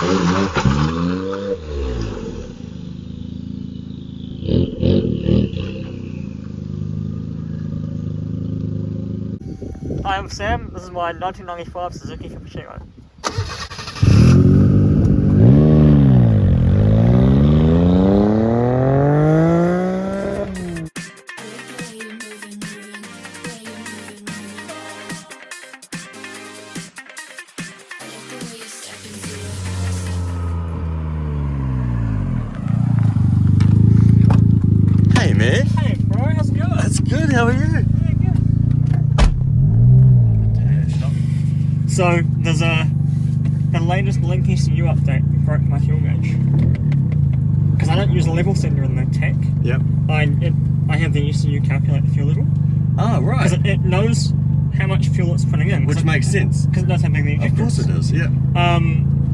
Hi, I'm Sam. This is my 1995 Suzuki Cappuccino. Hey man. Hey bro, how's it going? That's good, how are you? Yeah, good. So, there's the latest Link ECU update broke my fuel gauge. Because I don't use a level sender in the tech. Yep. I have the ECU calculate the fuel level. Oh, right. Because it knows how much fuel it's putting in. Which makes sense. Because it knows how big the injector is. Of course it does, yeah.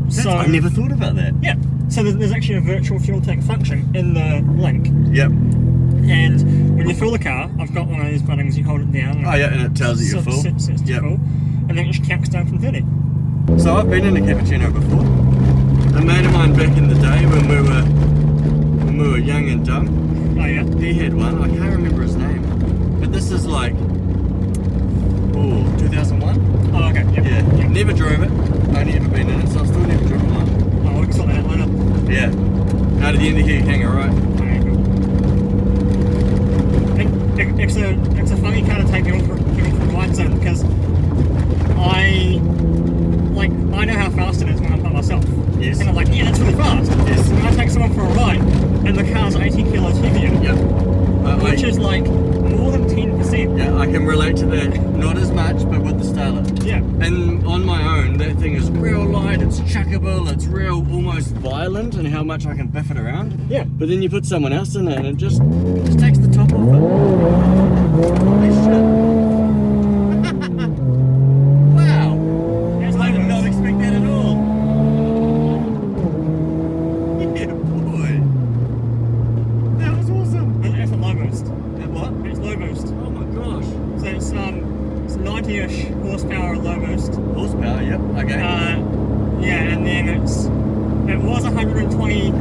So I never thought about that. Yeah. So there's actually a virtual fuel tank function in the Link. Yep. And when you fill the car, I've got one of these buttons, you hold it down. Oh yeah, and it tells you you're full. Sets to Yep. full. And then it just counts down from 30. So I've been in a cappuccino before. A mate of mine back in the day when we were young and dumb. Oh yeah? He had one, I can't remember his name. But this is like 2001? Oh okay, yep. Yeah. Yep. Never drove it. Only ever been in it, so I've still never driven one. Oh, we can sort that out later. Yeah. How did the end of here hang alright? Okay, cool. It's a funny kind of take people for rides in because I know how fast it is when I'm by myself. Yes. And I'm like, yeah, that's really fast. Yes. And I take someone for a ride and the car's 80 kilos heavier. Yep. Which is like more than 10%. Yeah, I can relate to that. Not as much, but with the Starlet. Yeah. And on my own, that thing is real light, it's chuckable, it's real almost violent in how much I can biff it around. Yeah. But then you put someone else in it and it just takes the top off it. Holy shit. Wow. I did not expect that at all. Yeah, boy. That was awesome. It's a low boost. And what? It's low boost. Oh my gosh. So it's 90-ish horsepower at low boost. Horsepower, yep, okay. Yeah, and then it was 120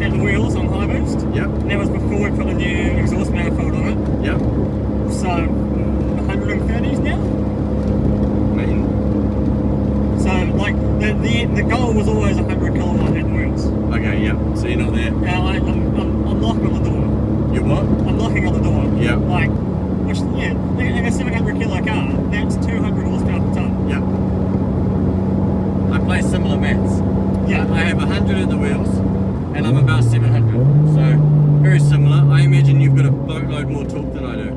at the wheels on high boost. Yep. And that was before we put the new exhaust manifold on it. Yep. So 130s now. Mean. So like the goal was always 100 kilowatt at the wheels. Okay, yep. So you're not there. Now I'm knocking on the door. You what? I'm knocking on the door. Yep. Like, which yeah, in a 700 kilo car, that's 200 horsepower per ton. Yep. I play similar maths. Yeah. I have 100 at the wheels, and I'm about 700. So very similar. I imagine you've got a boatload more torque than I do.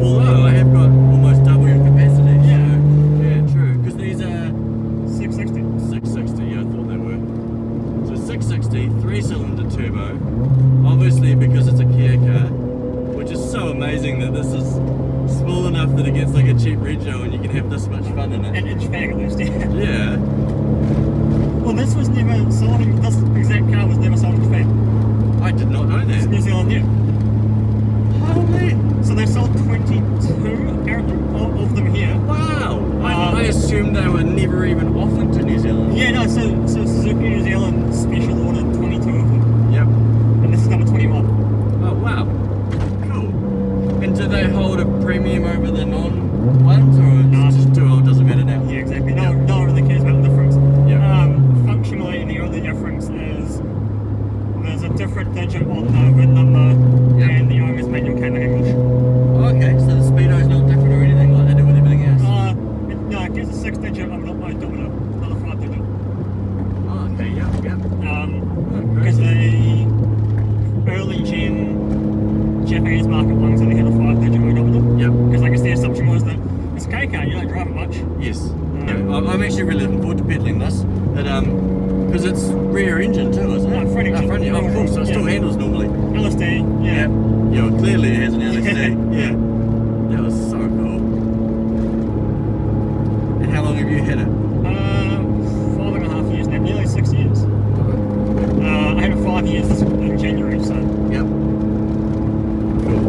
Although I have got almost double your capacity. Yeah. So, yeah, true. Because these are 660. 660. Yeah, I thought they were. So 660, 3-cylinder turbo. Obviously, because it's a Kia car, which is so amazing that this is small enough that it gets like a cheap rego and you can have this much fun in it. An inch bag at least, yeah. Yeah. Well, this was never sold. This exact car was never sold in Japan. I did not know It's that. New Zealand new. Holy. So they sold 22 apparently of them here. Wow. I assumed they were never even offered to New Zealand. Yeah, no. So Suzuki New Zealand special ordered 22 of them, Yep. and this is number 21. Oh, wow. Cool. And do they hold a premium over the non-ones, or it's just too old, doesn't matter now? Yeah, exactly. No one really cares about the difference. Yeah. Functionally, the only difference is there's a different digit on the VIN number, Yep. and the owner's manual came in English. Okay, so the speedo's not different or anything like they do with everything else? No, it gives a 6-digit odometer, not a 5-digit. Oh, okay, yep. Because the early gen Japanese market ones only had a 5-digit odometer. Yep. Because I guess the assumption was that it's a K car, you don't drive it much. Yes. Yeah, I'm actually really looking forward to peddling this. Because it's rear engine too, isn't it? No, front engine. Front engine, of course, so it still Yeah. handles normally. LSD, yeah. Yeah, well, clearly it has an LSD. Yeah. That was so cool. And how long have you had it? 5.5 years now, nearly 6 years. I had it 5 years in January, so. Yep. Cool.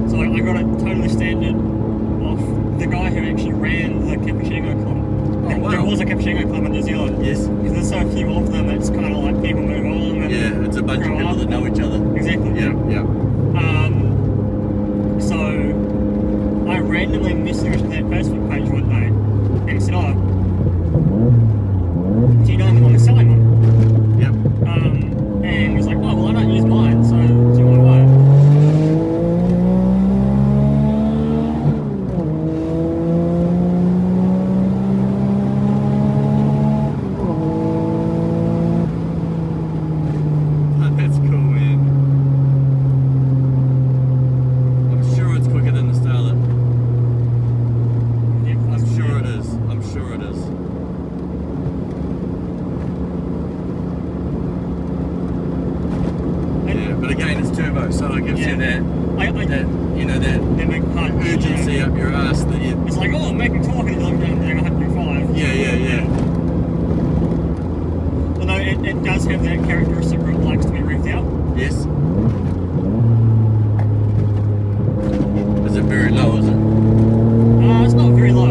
So I got it totally standard off the guy who actually ran the Cappuccino Club. Oh, wow. There there's a Cappuccino Club in New Zealand. Yes. Because there's so few of them, it's kind of like people move on. And Yeah, it's a bunch of grow people up. that know each other. Exactly. Yeah. So I randomly messaged that Facebook page one day and said, "Oh, do you know anyone who's selling one?" Yep. And he was like, "Oh, well, I don't use mine, so do you want to buy it?" That's cool, man. I'm sure it's quicker than the Starlet. Yeah, I'm sure it is. I'm sure it is. Yeah, but again, it's turbo, so it gives you that They make punch. urgency up your ass that you. It's like, oh, make me talk, and you're down there 105. Yeah. Although it does have that characteristic where it likes to be revved out. Yes. Is it very low? Is it? It's not very low.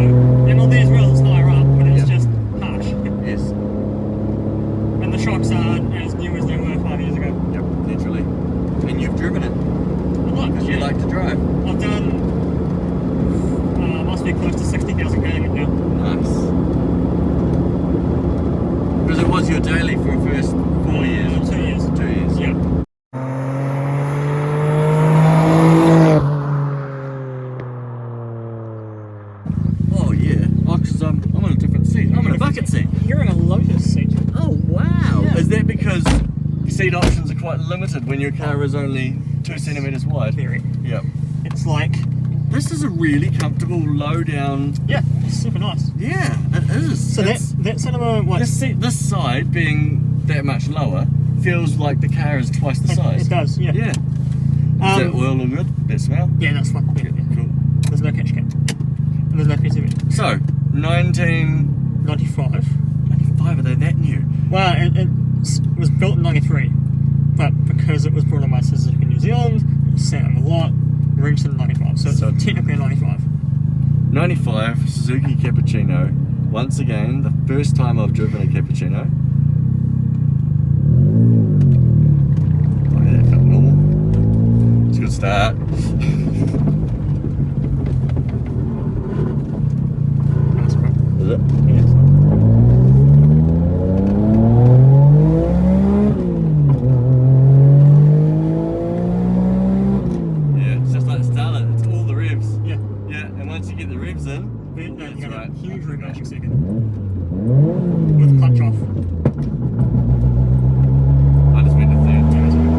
And on these wheels it's higher up, but it's Yeah. just harsh. Yes. And the shocks aren't as new as they were 5 years ago. Yep. Naturally. And you've driven it A lot, because you like to drive. I've done, must be close to 60,000 km now. Nice. Because it was your daily for the first 4 years. 2 years. 2 years. Yeah. Oh yeah. Oh, because I'm on a different seat. I'm in a bucket seat. You're in a Lotus seat. Oh wow. Yeah. Is that because seat options are quite limited when your car is only 2 centimeters wide? Very. Yep. It's like, This is a really comfortable, low down. yeah, it's super nice. Yeah, it is. So It's- that's sort of a, what? this side being that much lower feels like the car is twice the size. It does, yeah. Yeah. Is that oil all good? That smell? Yeah, that's fine. Yeah. Cool. There's no catch cap. And there's no PCB. So, 1995, 95. are they that new? Well, it was built in 93, but because it was brought on by Suzuki New Zealand, it sat on the lot, registered in 95, so it's technically a 95. 95 Suzuki Cappuccino. Once again, the first time I've driven a Cappuccino. Oh yeah, that felt normal. It's a good start. That's right. Is it? Yes. Yeah, it's just like the Starlet. It's all the revs. Yeah. Yeah, and once you get the revs in, You that's got right. a huge rematching second. With clutch off. I just went to third. Yeah, that's right.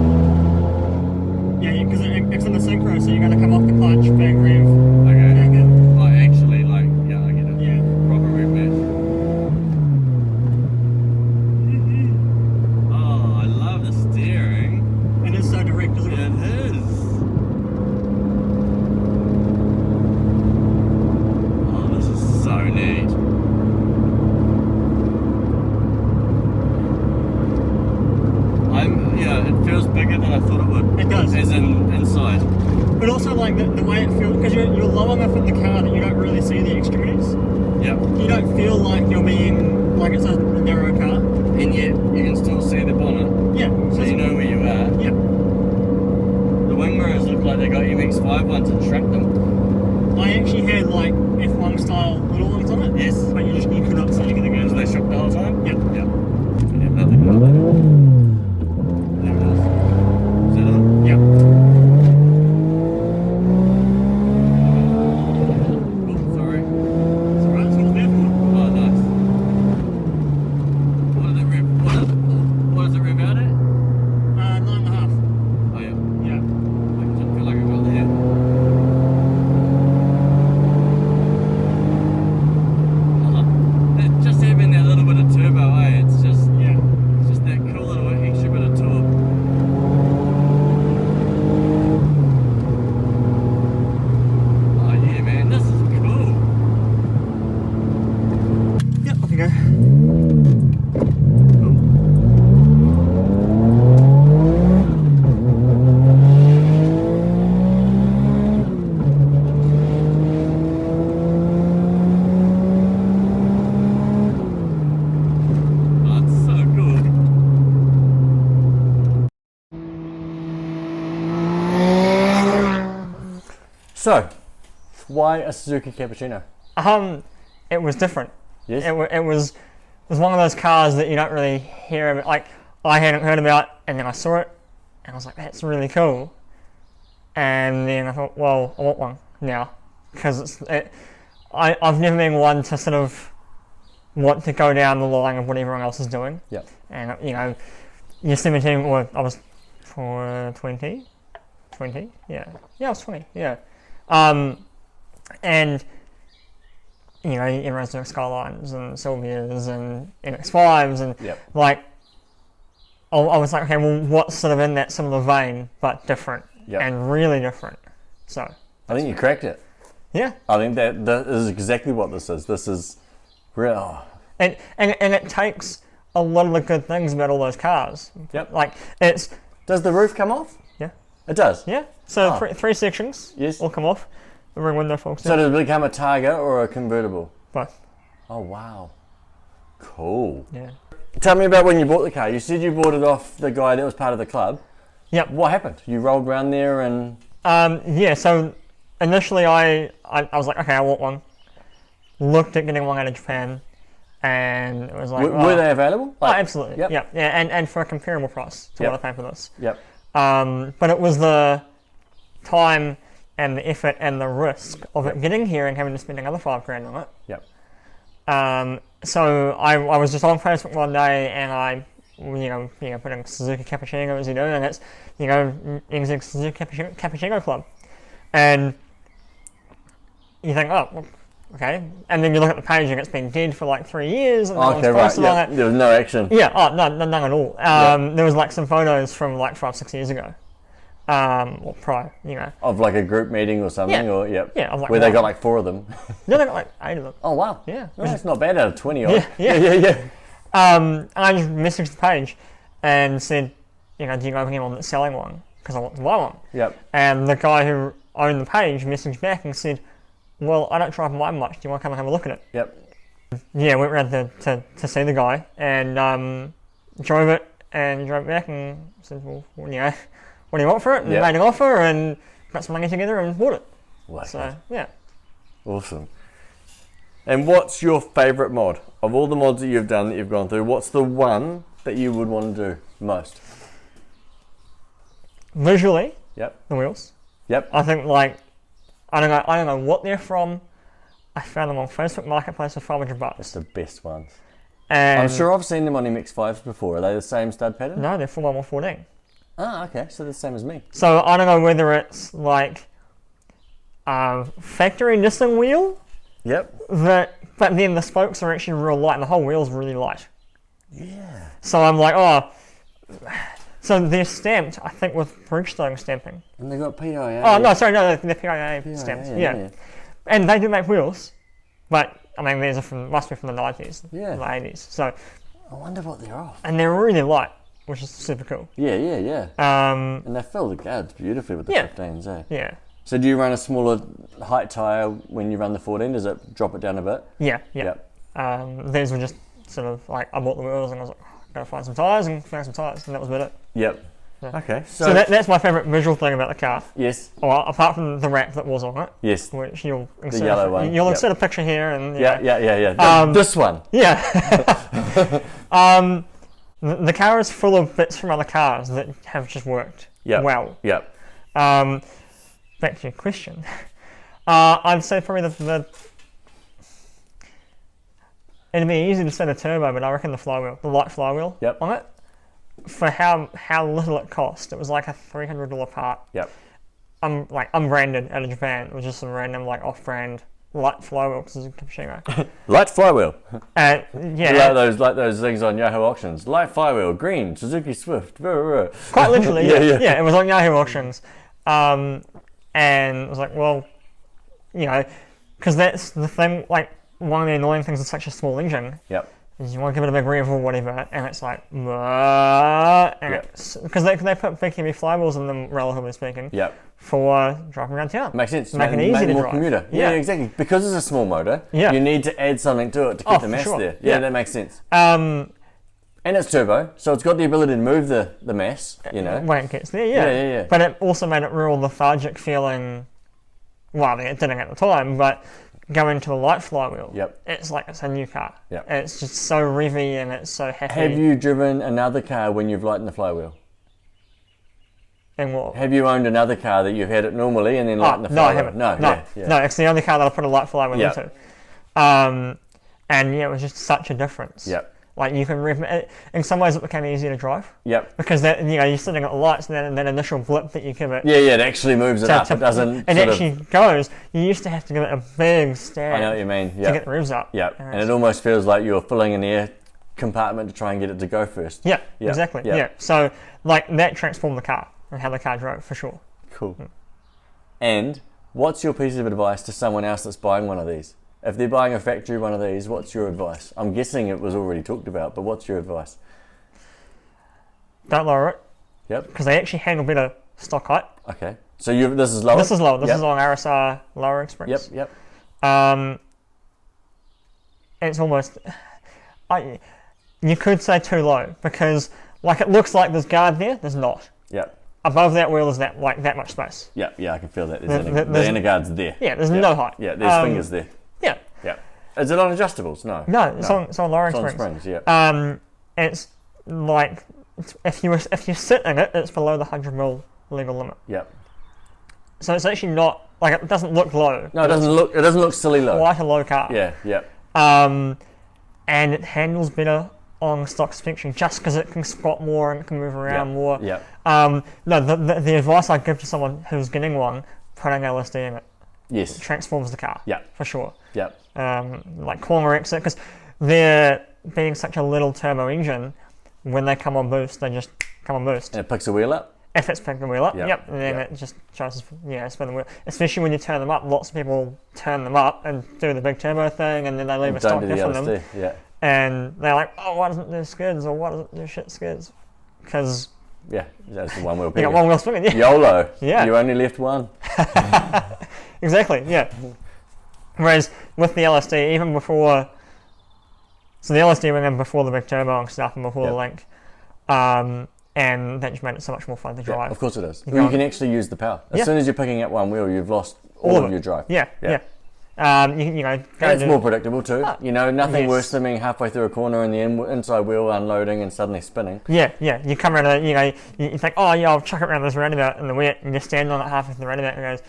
Yeah, because it's in the synchro, so you're going to come off the clutch, bang rev, Okay. bang in. Oh, actually, like, yeah, I get it. Yeah. Proper rev match. Oh, I love the steering. It is so direct, isn't It it? is. Oh, this is so neat. Yeah, it feels bigger than I thought it would. It does. As in inside. But also like the way it feels, because you're low enough in the car that you don't really see the extremities. Yep. You don't feel like you're being, like it's a narrow car. And yet you can still see the bonnet, Yeah. so you know where you are. Yeah. The wing mirrors look like they got MX-5 ones and shrunk them. I actually had like F1 style little ones on it. Yes. But you could not see anything else. So they shook the whole time? Yeah. Yep. Yeah, nothing about that. There it is. Is that on? Yeah. Oh, sorry. It's alright, it's what it's there for. Oh, nice. What does it rev? What does it rev out at? 9.5. Oh yeah. Yeah. I didn't feel like I got there. Oh, So, why a Suzuki Cappuccino? It was different. Yes. It was one of those cars that you don't really hear about. Like, I hadn't heard about, and then I saw it, and I was like, that's really cool. And then I thought, well, I want one now, because I've never been one to sort of want to go down the line of what everyone else is doing. Yep. And you're 17, or I was 20, yeah, I was 20, yeah. And everyone's doing Skylines and Sylvias and NX5s and like, I was like, okay, well, what's sort of in that similar vein but different and really different? So I think you cracked it. Yeah. I think that is exactly what this is. This is real. And it takes a lot of the good things about all those cars. Yep. Like Does the roof come off? Yeah. It does? Yeah. So three sections Yes. all come off. The rear window folds So does it become a Targa or a convertible? Both. Oh, wow. Cool. Yeah. Tell me about when you bought the car. You said you bought it off the guy that was part of the club. Yep. What happened? You rolled around there and... Yeah, so initially I was like, okay, I want one. Looked at getting one out of Japan, and it was like... Were they available? Like, absolutely. Yep. Yeah, and for a comparable price to what I paid for this. Yep. But it was the time and the effort and the risk of it getting here and having to spend another $5,000 on it. Yep. So I was just on Facebook one day and I put in Suzuki Cappuccino as you do, and it's NZ Suzuki Cappuccino Club, and you think, oh, well, okay, and then you look at the page and it's been dead for like 3 years and no one's posted on it. There was no action. Yeah, none at all. There was like some photos from like 5-6 years ago. Or prior, Of like a group meeting or something, or Yeah, I was like, where they got like 4 of them. No, they got like 8 of them. Oh wow. Yeah. No, that's not bad out of 20 odd. Yeah. I just messaged the page and said, do you know of anyone that's selling one? Because I want to buy one. Yep. And the guy who owned the page messaged back and said, well, I don't drive mine much. Do you want to come and have a look at it? Yep. Yeah, went around to see the guy and drove it and drove back and said, well, what do you want for it? And made an offer and got some money together and bought it. Wow. So, yeah. Awesome. And what's your favourite mod? Of all the mods that you've done, that you've gone through, what's the one that you would want to do most? Visually, Yep. the wheels. Yep. I think I don't know what they're from. I found them on Facebook Marketplace for $500. It's the best ones. And I'm sure I've seen them on MX-5s before. Are they the same stud pattern? No, they're 4x114. Ah, okay. So they're the same as me. So I don't know whether it's like factory Nissan wheel. Yep. But then the spokes are actually real light and the whole wheel's really light. Yeah. So I'm like, so they're stamped, I think, with Bridgestone stamping. And they got PIA. Oh, no, sorry, no, they're PIA stamped. Yeah. And they do make wheels, but I mean, these are must be from the 90s, the 80s. So I wonder what they're off. And they're really light, which is super cool. Yeah. And they fill the guards beautifully with the 15s, eh? Yeah. So do you run a smaller height tyre when you run the 14? Does it drop it down a bit? Yeah. Yep. These were just sort of like, I bought the wheels and I was like, gotta find some tyres, and found some tyres, and that was about it. Yep. Yeah. Okay. So that's my favourite visual thing about the car. Yes. Well, apart from the wrap that was on it. Yes. Which you'll insert, the yellow one. You'll insert a picture here and Yeah. This one. Yeah. The car is full of bits from other cars that have just worked well. Yep. Back to your question. I'd say probably it'd be easy to say the turbo, but I reckon the light flywheel on it, for how little it cost. It was like a $300 part. Yep. Unbranded out of Japan. It was just some random off-brand light flywheel Suzuki Cappuccino. Light flywheel. Yeah. Like those things on Yahoo Auctions. Light flywheel, green, Suzuki Swift. Quite literally. Yeah. It was on Yahoo Auctions, and it was like, well, because that's the thing. Like, one of the annoying things with such a small engine. Yep. Is you want to give it a big rev or whatever, and it's like, because they put big heavy flywheels in them, relatively speaking. Yep. For driving around town. Makes sense. Make it easy to more drive. Commuter. Yeah, exactly. Because it's a small motor, you need to add something to it to keep the mass there. Yeah, that makes sense. And it's turbo, so it's got the ability to move the mass, when it gets there. Yeah. But it also made it real lethargic feeling Well, it didn't at the time, but going to the light flywheel, Yep. it's like it's a new car. Yep. It's just so revvy and it's so happy. Have you driven another car when you've lightened the flywheel? And what? Have you owned another car that you've had it normally and then lightened the flywheel? No, I haven't. No, it's the only car that I put a light flywheel into. And yeah, it was just such a difference. Yep. Like you can rev it. In some ways, it became easier to drive. Yep. Because that you're sitting at the lights, and then that initial blip that you give it. Yeah, it actually moves it up. It doesn't. It actually goes. You used to have to give it a big stand. I know what you mean. To get the revs up. Yeah. And it almost feels like you're filling an air compartment to try and get it to go first. Yeah. Exactly. Yeah. So like that transformed the car and how the car drove for sure. Cool. And what's your piece of advice to someone else that's buying one of these? If they're buying a factory one of these, what's your advice? I'm guessing it was already talked about, but what's your advice? Don't lower it. Yep. Because they actually handle better stock height. Okay. So this is lower? This is lower. This is on RSR lower express. Yep. It's almost... you could say too low, because like it looks like there's guard there, there's not. Yep. Above that wheel is that much space. Yeah, I can feel that. The inner guard's there. Yeah, there's no height. Yeah, there's fingers there. Yeah. Yeah. Is it on adjustables? No. No, it's on lowering springs. Springs, yeah. It's like if you sit in it, it's below the 100mm legal limit. Yep. So it's actually not like it doesn't look low. No, it doesn't look silly low. Quite a low car. Yeah. And it handles better on stock suspension just because it can squat more and it can move around more. Yeah. No, the advice I give to someone who's getting one, putting LSD in it. Yes. It transforms the car. Yeah. For sure. Yeah. Like corner exit, because they're being such a little turbo engine, when they come on boost, they just come on boost. And it picks the wheel up? If it's picking the wheel up, Yep. And then it just tries to spin the wheel. Especially when you turn them up, lots of people turn them up and do the big turbo thing, and then they leave a stock diff on them. Yeah. And they're like, oh, why doesn't it do skids, or why doesn't it do shit skids? Because that's the one wheel. You got one wheel spinning. Yeah. YOLO. Yeah. You only left one. Exactly. Yeah. Whereas with the LSD, even before, so the LSD went in before the big turbo and stuff, and before the link, and that just made it so much more fun to drive. Yeah, of course it is. You can actually use the power. As soon as you're picking up one wheel, you've lost all of your drive. Yeah. It's more predictable too. Nothing worse than being halfway through a corner and the inside wheel unloading and suddenly spinning. Yeah. You come around, you think, oh yeah, I'll chuck it around this roundabout in the wet, and you stand on it halfway through the roundabout and it goes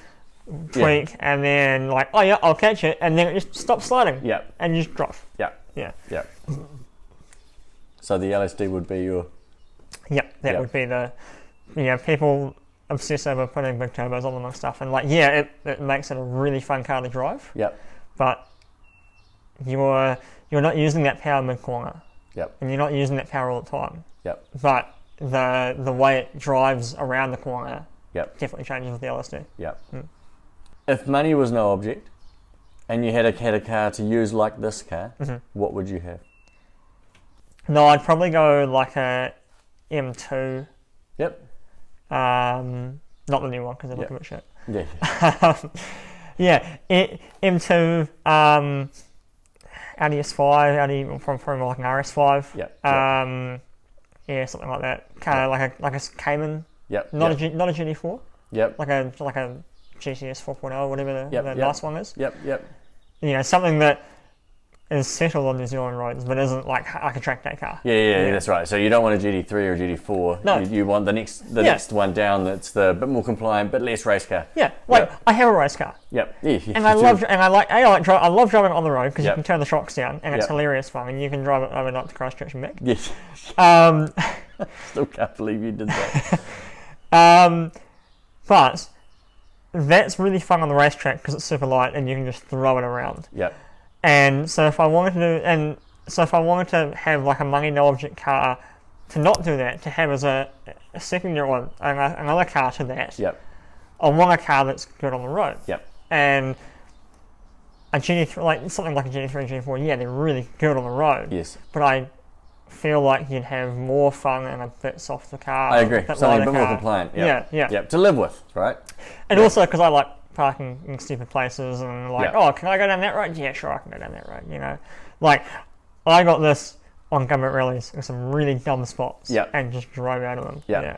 tweak, and then like, oh yeah, I'll catch it, and then it just stops sliding. Yeah. And you just drop. Yeah. So the LSD would be your. That would be the. People obsess over putting big turbos on them and stuff, and it makes it a really fun car to drive. Yep. But you're not using that power mid corner. Yep. And you're not using that power all the time. Yep. But the way it drives around the corner. Yep. Definitely changes with the LSD. Yep. If money was no object, and you had a car to use like this car, what would you have? No, I'd probably go like a M2. Yep. Not the new one because they look a bit shit. Yeah. M2, Audi S5, Audi from like an RS5. Yep. Something like that. Kind of like a Cayman. Yep. Not a GT4. Yep. Like a GTS 4.0, whatever the nice one is. Yep. Something that is settled on New Zealand roads, but isn't like a track day car. Yeah, that's right. So you don't want a GT3 or a GT4. No. You want the next one down that's the bit more compliant, but less race car. Yeah, I have a race car. Yep. And I love driving it on the road because you can turn the shocks down and it's hilarious fun, and you can drive it overnight to Christchurch and back. Yes. Still can't believe you did that. But that's really fun on the racetrack because it's super light and you can just throw it around. Yep. And so if I wanted to have like a money no object car, to not do that, to have as a secondary one, another car to that. Yep. I want a car that's good on the road. Yep. And a GT3, something like a GT3 and GT4, they're really good on the road. Yes. But I feel like you'd have more fun in a bit softer car. I agree. Something a bit more compliant. Yep. Yeah. To live with, right? And also because I like parking in stupid places and can I go down that road? Yeah, sure, I can go down that road. Like I got this on Gumboot rallies in some really dumb spots. And just drove out of them. Yeah.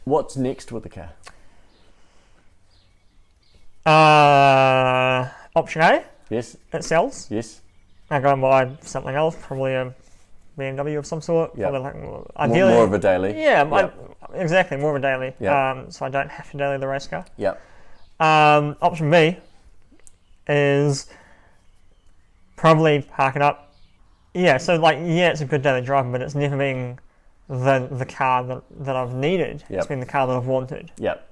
What's next with the car? Option A, Yes. it sells. Yes. I go and buy something else, probably a BMW of some sort. Yep. Probably like, ideally, More of a daily. Yeah, Yep. exactly, more of a daily. Yep. So I don't have to daily the race car. Yep. Option B is probably park it up. Yeah, so like, yeah, it's a good daily driver, but it's never been the car that I've needed. Yep. It's been the car that I've wanted. Yep.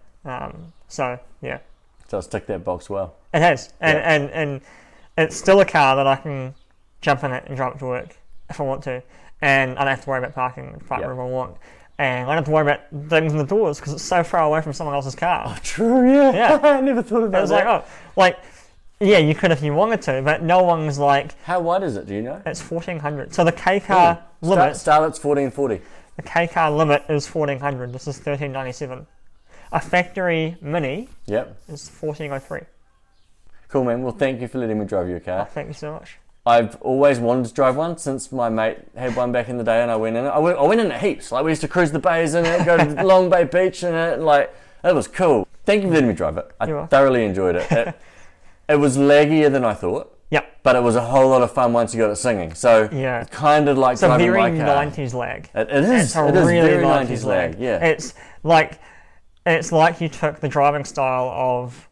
So yeah, So it's tick that box well. it has, Yep. and it's still a car that I can jump in it and drive it to work if I want to, and I don't have to worry about parking Yep. wherever I want, and I don't have to worry about digging in the doors because it's so far away from someone else's car. Oh, true. Yeah. Yeah. I never thought about It's that. like, yeah, you could if you wanted to, but no one's like, How wide is it? Do you know? it's 1400. So the K car limit, Starlet's 1440. the K car limit is 1400. This is 1397. A factory Mini Yep. is 1403. Cool, man. Well, thank you for letting me drive your Oh, car. thank you so much. I've always wanted to drive one since my mate had one back in the day, and I went in it. I went in it heaps. Like, we used to cruise the bays in it, go to Long Bay Beach in it, and like, it was cool. Thank you for letting me drive it. You're I welcome. thoroughly enjoyed it. It was laggier than I thought, Yep. but it was a whole lot of fun once you got it singing. So Yeah. it's kind of like It's a driving very my car. 90s lag. It is. It's a It is really very 90s lag. Yeah. It's like you took the driving style of,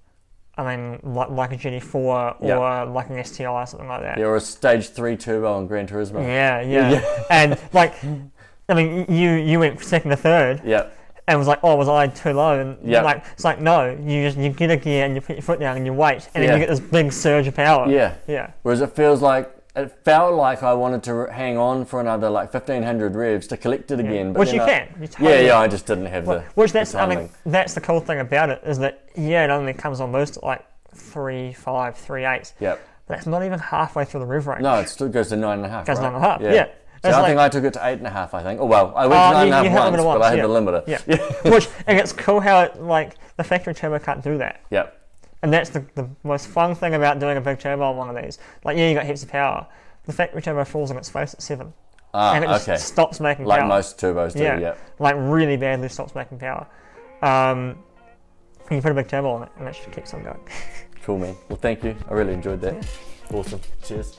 I mean, like a GT4 or Yep. like an STI or something like that. Yeah, or a Stage 3 turbo on Gran Turismo. Yeah. Yeah. And like, I mean, you went second to third. Yep. And was like, oh, was I too low? And Yep. like, it's like, no, you get a gear and you put your foot down and you wait, and Yeah. then you get this big surge of power. Yeah. Yeah. Whereas it felt like I wanted to hang on for another like 1500 revs to collect it again. But Which then you can. You Yeah, totally yeah, I just didn't have the. Which that's, the I mean, timing. that's the cool thing about it is that, yeah, it only comes on boost at like 3.5, 3.8. Yep. But that's not even halfway through the rev range. No, it still goes to 9.5. Goes right? 9.5, yeah. So It's I like- think I took it to 8.5, I think. Oh, well, I went to you 9.5 hit once, limiter but I had yeah. the limiter. Yeah. Which, and it's cool how it, like, the factory turbo can't do that. Yep. And that's the most fun thing about doing a big turbo on one of these. Like, yeah, you got heaps of power. The factory turbo falls on its face at 7. And it just Okay. stops making Like power. most turbos do, Yeah. yep. Like, really badly stops making power. You put a big turbo on it, and it just keeps on going. Cool, man. Well, thank you. I really enjoyed that. Awesome. Cheers.